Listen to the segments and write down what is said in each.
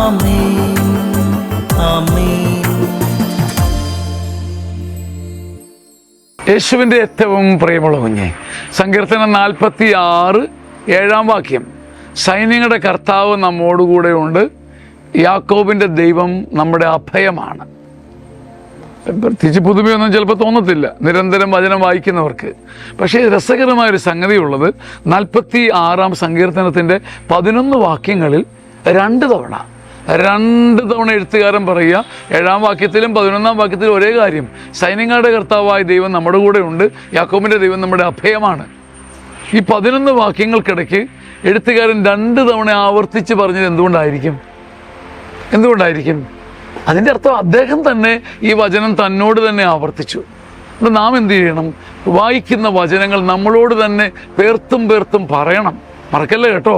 ആമേൻ ആമേൻ. യേശുവിൻ്റെ ഏറ്റവും പ്രിയമുള്ള കുഞ്ഞെ, സങ്കീർത്തനം 46 7 വാക്യം, സൈന്യങ്ങളുടെ കർത്താവ് നമ്മോടുകൂടെ ഉണ്ട്, യാക്കോബിൻ്റെ ദൈവം നമ്മുടെ അഭയമാണ്. പ്രത്യേകിച്ച് പുതുമയൊന്നും ചിലപ്പോൾ തോന്നത്തില്ല നിരന്തരം വചനം വായിക്കുന്നവർക്ക്. പക്ഷേ രസകരമായൊരു സംഗതിയുള്ളത് 46 സങ്കീർത്തനത്തിൻ്റെ 11 വാക്യങ്ങളിൽ 2 തവണ എഴുത്തുകാരൻ പറയുക. 7 വാക്യത്തിലും 11 വാക്യത്തിലും ഒരേ കാര്യം, സൈന്യങ്ങളുടെ കർത്താവായ ദൈവം നമ്മുടെ കൂടെ ഉണ്ട്, യാക്കോബിൻ്റെ ദൈവം നമ്മുടെ അഭയമാണ്. ഈ 11 വാക്യങ്ങൾക്കിടയ്ക്ക് എഴുത്തുകാരൻ 2 തവണ ആവർത്തിച്ച് പറഞ്ഞത് എന്തുകൊണ്ടായിരിക്കും? അതിൻ്റെ അർത്ഥം അദ്ദേഹം തന്നെ ഈ വചനം തന്നോട് തന്നെ ആവർത്തിച്ചു. അത് നാം എന്ത് ചെയ്യണം? വായിക്കുന്ന വചനങ്ങൾ നമ്മളോട് തന്നെ പേർത്തും പറയണം. മറക്കല്ലേ കേട്ടോ.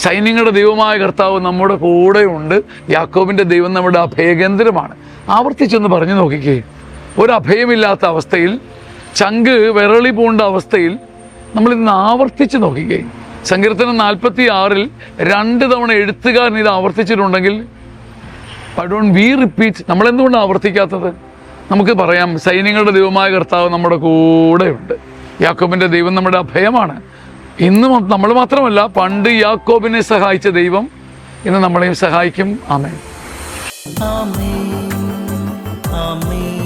സൈന്യങ്ങളുടെ ദൈവമായ കർത്താവ് നമ്മുടെ കൂടെയുണ്ട്, യാക്കോബിൻ്റെ ദൈവം നമ്മുടെ അഭയകേന്ദ്രമാണ്. ആവർത്തിച്ചൊന്ന് പറഞ്ഞു നോക്കിക്കേ. ഒരു അഭയമില്ലാത്ത അവസ്ഥയിൽ, ചങ്ക് വിരളി പൂണ്ട അവസ്ഥയിൽ നമ്മളിന്ന് ആവർത്തിച്ച് നോക്കിക്കേ. സങ്കീർത്തനം 46 2 തവണ എഴുത്തുകാരൻ ഇത് ആവർത്തിച്ചിട്ടുണ്ടെങ്കിൽ നമ്മളെന്തുകൊണ്ട് ആവർത്തിക്കാത്തത്? നമുക്ക് പറയാം, സൈന്യങ്ങളുടെ ദൈവമായ കർത്താവ് നമ്മുടെ കൂടെയുണ്ട്, യാക്കോബിൻ്റെ ദൈവം നമ്മുടെ അഭയമാണ്. ഇന്ന് നമ്മൾ മാത്രമല്ല, പണ്ട് യാക്കോബിനെ സഹായിച്ച ദൈവം ഇന്ന് നമ്മളെയും സഹായിക്കും. ആമേൻ ആമേൻ ആമേൻ.